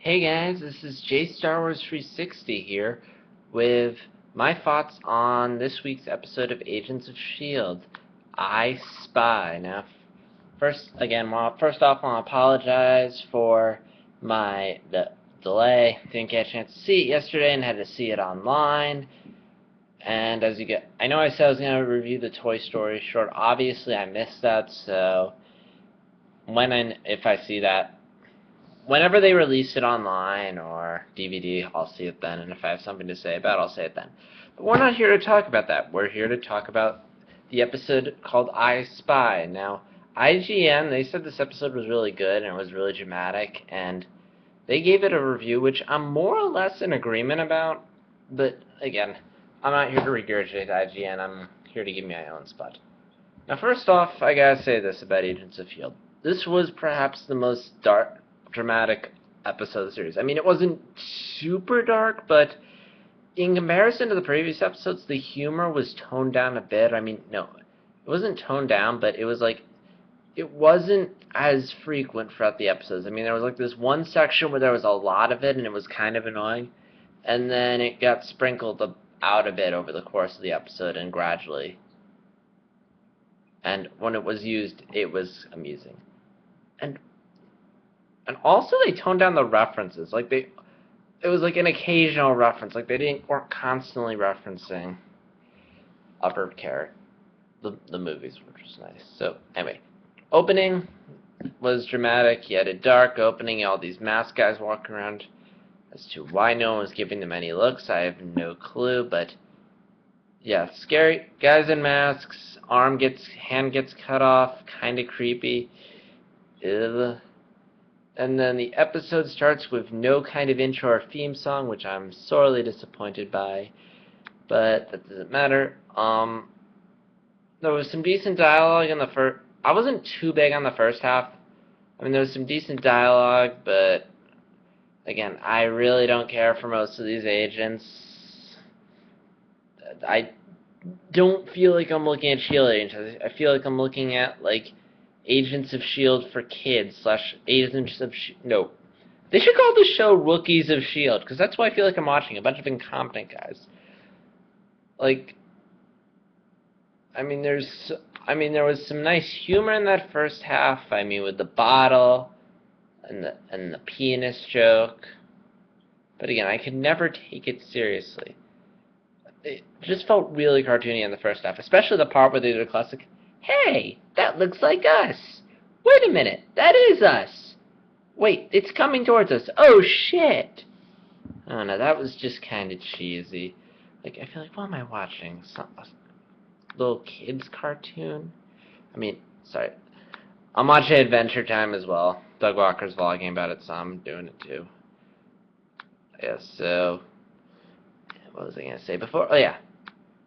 Hey guys, this is J Star Wars 360 here with my thoughts on this week's episode of Agents of S.H.I.E.L.D. I Spy. Now, first off, I want to apologize for the delay. Didn't get a chance to see it yesterday and had to see it online. And I know I said I was going to review the Toy Story short. Obviously, I missed that, so if I see that, whenever they release it online or DVD, I'll see it then, and if I have something to say about it, I'll say it then. But we're not here to talk about that. We're here to talk about the episode called I Spy. Now, IGN, they said this episode was really good and it was really dramatic, and they gave it a review which I'm more or less in agreement about, but again, I'm not here to regurgitate IGN, I'm here to give me my own spot. Now, first off, I gotta say this about Agents of S.H.I.E.L.D. This was perhaps the most dramatic episode of the series. I mean, it wasn't super dark, but in comparison to the previous episodes, the humor was toned down a bit. I mean, no, it wasn't toned down, but it was like, it wasn't as frequent throughout the episodes. I mean, there was like this one section where there was a lot of it, and it was kind of annoying, and then it got sprinkled out a bit over the course of the episode, and gradually. And when it was used, it was amusing. And also they toned down the references. It was like an occasional reference. Like weren't constantly referencing upper character, the movies, which was nice. So anyway, opening was dramatic. You had a dark opening. All these masked guys walking around. As to why no one was giving them any looks, I have no clue. But yeah, scary guys in masks. Hand gets cut off. Kind of creepy. Ugh. And then the episode starts with no kind of intro or theme song, which I'm sorely disappointed by, but that doesn't matter. There was some decent dialogue in the first. I wasn't too big on the first half. I mean, there was some decent dialogue, but again, I really don't care for most of these agents. I don't feel like I'm looking at S.H.I.E.L.D. agents. I feel like I'm looking at, like, Agents of S.H.I.E.L.D. for kids / Agents of no. They should call the show Rookies of S.H.I.E.L.D. because that's why I feel like I'm watching a bunch of incompetent guys. Like, I mean, there was some nice humor in that first half. I mean, with the bottle and the pianist joke. But again, I could never take it seriously. It just felt really cartoony in the first half, especially the part where they did a classic, "Hey, that looks like us. Wait a minute, that is us. Wait, it's coming towards us. Oh, shit." I don't know, that was just kind of cheesy. Like, I feel like, what am I watching? Some little kids cartoon? I mean, sorry. I'm watching Adventure Time as well. Doug Walker's vlogging about it, so I'm doing it too. Yeah, so what was I going to say before? Oh, yeah.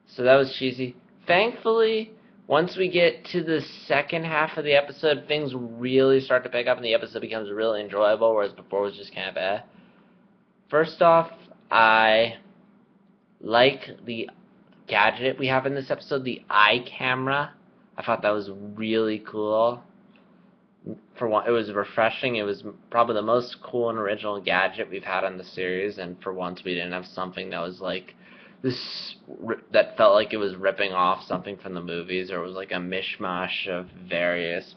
So that was cheesy. Thankfully, once we get to the second half of the episode, things really start to pick up and the episode becomes really enjoyable, whereas before it was just kind of bad. First off, I like the gadget we have in this episode, the eye camera. I thought that was really cool. For one, it was refreshing. It was probably the most cool and original gadget we've had on the series, and for once we didn't have something that was like that felt like it was ripping off something from the movies, or it was like a mishmash of various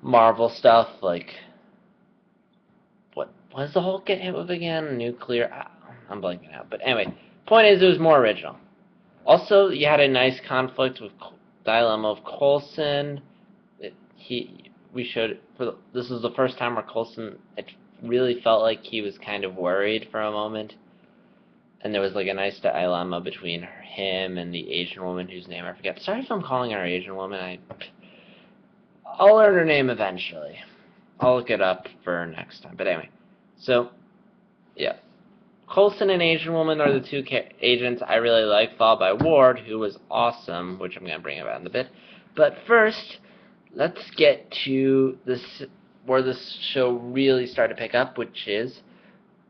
Marvel stuff. Like, what was the Hulk get hit with again? Nuclear? I'm blanking out. But anyway, point is, it was more original. Also, you had a nice conflict with dilemma of Coulson. This was the first time where Coulson, it really felt like he was kind of worried for a moment. And there was like a nice dilemma between him and the Asian woman whose name I forget. Sorry if I'm calling her Asian woman. I'll learn her name eventually. I'll look it up for next time. But anyway, so yeah, Coulson and Asian woman are the two agents I really like, followed by Ward, who was awesome, which I'm gonna bring about in a bit. But first, let's get to where this show really started to pick up, which is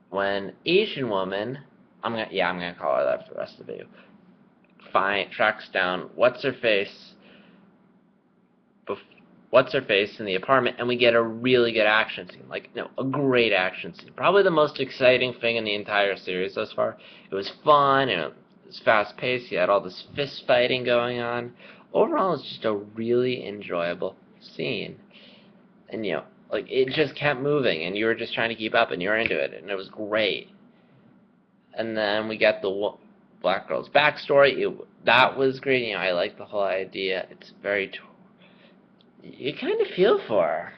when Asian woman. I'm gonna call her that for the rest of the video. Tracks down what's her face what's-her-face in the apartment, and we get a really good action scene. Like, no, a great action scene. Probably the most exciting thing in the entire series thus far. It was fun, and it was fast-paced. You had all this fist-fighting going on. Overall, it's just a really enjoyable scene. And, like, it just kept moving, and you were just trying to keep up, and you were into it, and it was great. And then we get the black girl's backstory. That was great. I like the whole idea. It's very... you kind of feel for her.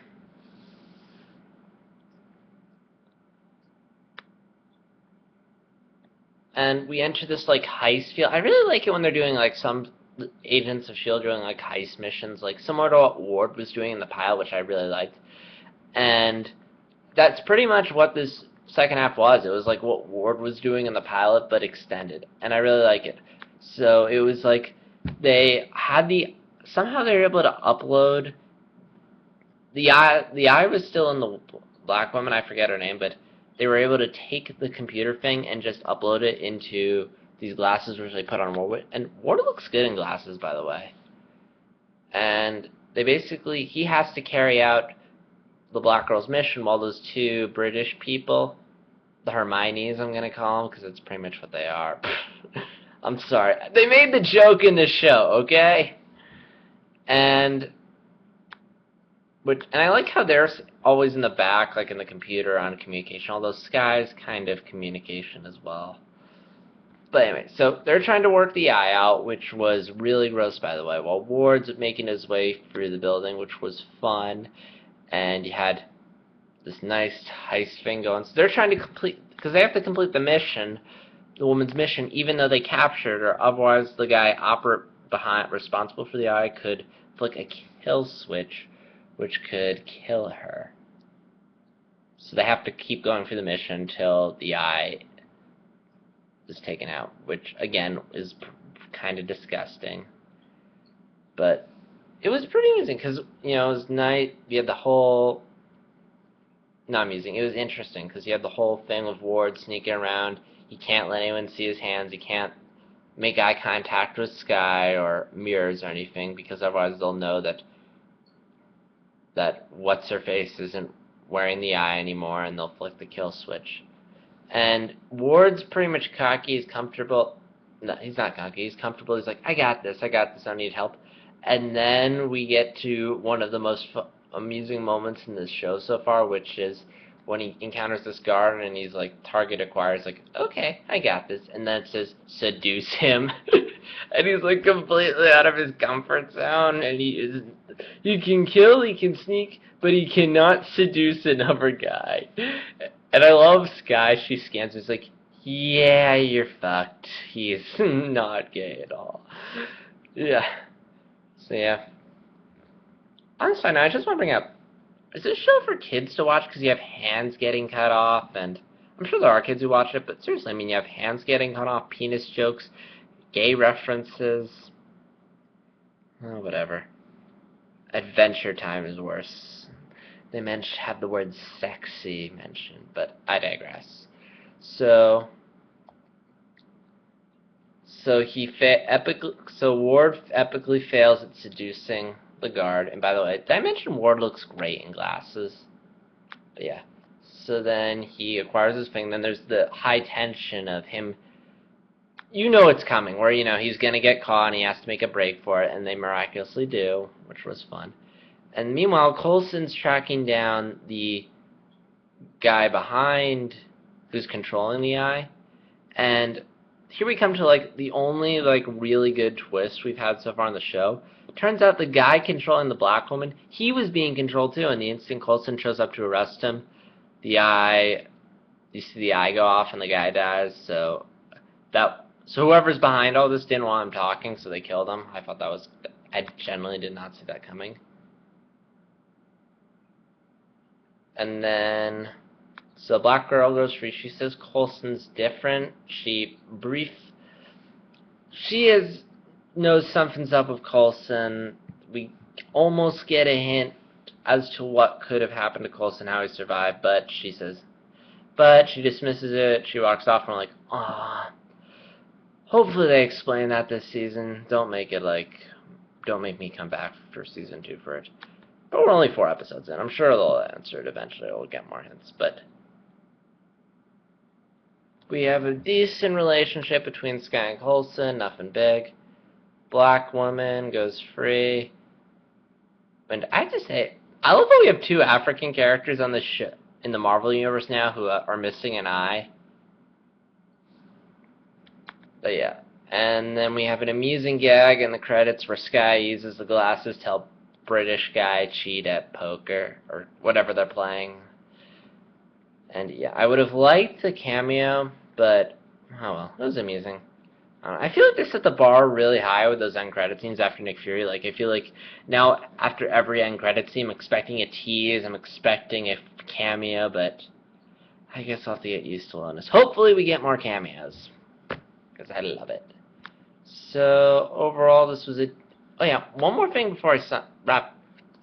And we enter this, like, heist field. I really like it when they're doing, like, some agents of S.H.I.E.L.D. doing, like, heist missions, like, similar to what Ward was doing in the pilot, which I really liked. And that's pretty much what this second half was. It was like what Ward was doing in the pilot, but extended. And I really like it. So it was like they had somehow they were able to upload the eye was still in the black woman, I forget her name, but they were able to take the computer thing and just upload it into these glasses which they put on Ward. And Ward looks good in glasses, by the way. And he has to carry out the black girl's mission while those two British people, the Hermiones I'm going to call them, because that's pretty much what they are. I'm sorry. They made the joke in the show, okay? And I like how they're always in the back, like in the computer on communication, although Sky's kind of communication as well. But anyway, so they're trying to work the eye out, which was really gross, by the way, while Ward's making his way through the building, which was fun. And you had this nice heist thing going. So they're trying to complete, because they have to complete the mission, the woman's mission, even though they captured her. Otherwise, the guy responsible for the eye could flick a kill switch, which could kill her. So they have to keep going through the mission until the eye is taken out, which, again, is kind of disgusting. But it was pretty amusing, because, it was nice. You had the whole... Not amusing. It was interesting, because you had the whole thing with Ward sneaking around. He can't let anyone see his hands. He can't make eye contact with Sky or mirrors or anything, because otherwise they'll know that what's-her-face isn't wearing the eye anymore, and they'll flick the kill switch. And Ward's pretty much cocky. He's comfortable. No, he's not cocky. He's comfortable. He's like, I got this. I don't need help. And then we get to one of the most amusing moments in this show so far, which is when he encounters this guard and he's like, target acquired. He's like, okay, I got this. And then it says, seduce him. And he's like completely out of his comfort zone. And he can kill, he can sneak, but he cannot seduce another guy. And I love Sky. She scans. He's like, yeah, you're fucked. He's not gay at all. Yeah. So yeah. On this side, I just want to bring up, is this show for kids to watch because you have hands getting cut off? And I'm sure there are kids who watch it, but seriously, I mean, you have hands getting cut off, penis jokes, gay references. Oh, whatever. Adventure Time is worse. They have the word sexy mentioned, but I digress. So Ward epically fails at seducing the guard. And by the way, did I mention Ward looks great in glasses? But yeah. So then he acquires his thing. Then there's the high tension of him. It's coming, where, he's going to get caught and he has to make a break for it. And they miraculously do, which was fun. And meanwhile, Coulson's tracking down the guy behind who's controlling the eye. And here we come to, like, the only, like, really good twist we've had so far on the show. Turns out the guy controlling the black woman, he was being controlled too, and the instant Coulson shows up to arrest him, you see the eye go off and the guy dies, so whoever's behind all this didn't want him talking, so they killed him. I generally did not see that coming. And then, so black girl goes free. She says Coulson's different. She knows something's up with Coulson. We almost get a hint as to what could have happened to Coulson, how he survived, but she dismisses it. She walks off, and we're like, ah. Hopefully they explain that this season. Don't make me come back for season 2 for it. But we're only 4 episodes in. I'm sure they'll answer it eventually. We'll get more hints. But we have a decent relationship between Skye and Coulson. Nothing big. Black woman goes free. And I have to say, I love that we have 2 African characters on the show in the Marvel universe now who are missing an eye. But yeah. And then we have an amusing gag in the credits where Skye uses the glasses to help British guy cheat at poker or whatever they're playing. And yeah, I would have liked the cameo, but oh well, it was amusing. I feel like they set the bar really high with those end credit scenes after Nick Fury. Like, I feel like now after every end credit scene, I'm expecting a tease, I'm expecting a cameo, but I guess I'll have to get used to this. Hopefully we get more cameos, because I love it. So, overall, this was it. Oh yeah, one more thing before I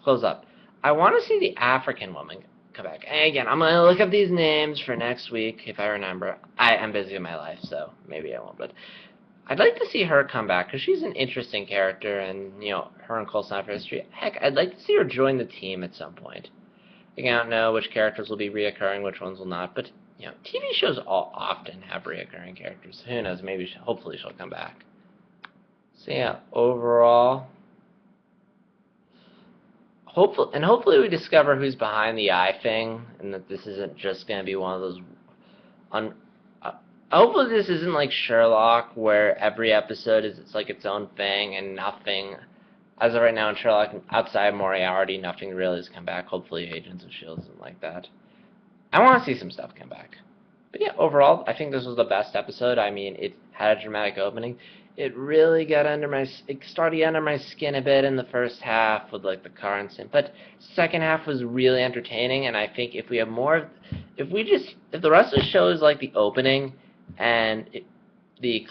close up. I want to see the African woman come back. And again, I'm going to look up these names for next week, if I remember. I'm busy with my life, so maybe I won't, but I'd like to see her come back, because she's an interesting character, and, you know, her and Coulson have history. Heck, I'd like to see her join the team at some point. Again, I don't know which characters will be reoccurring, which ones will not, but, you know, TV shows often have reoccurring characters. Who knows, maybe, hopefully she'll come back. So yeah, overall, hopefully we discover who's behind the eye thing, and that this isn't just going to be one of those hopefully this isn't like Sherlock, where every episode is it's like its own thing and nothing. As of right now in Sherlock, outside Moriarty, nothing really has come back. Hopefully Agents of S.H.I.E.L.D. isn't like that. I want to see some stuff come back. But yeah, overall, I think this was the best episode. I mean, it had a dramatic opening. It really got it started under my skin a bit in the first half with like the car incident, but second half was really entertaining. And I think if we have more, if the rest of the show is like the opening, and the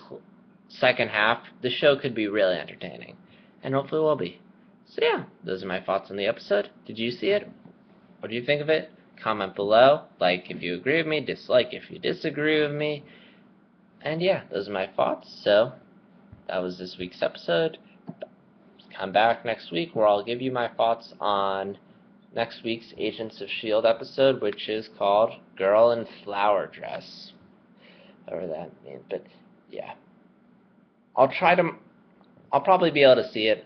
second half, the show could be really entertaining, and hopefully will be. So yeah, those are my thoughts on the episode. Did you see it? What do you think of it? Comment below. Like if you agree with me, dislike if you disagree with me. And yeah, those are my thoughts. So that was this week's episode. Come back next week where I'll give you my thoughts on next week's Agents of S.H.I.E.L.D. episode, which is called Girl in Flower Dress. Whatever that means, but yeah. I'll probably be able to see it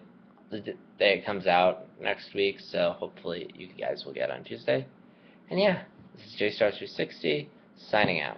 the day it comes out next week, so hopefully you guys will get it on Tuesday. And yeah, this is JStar360, signing out.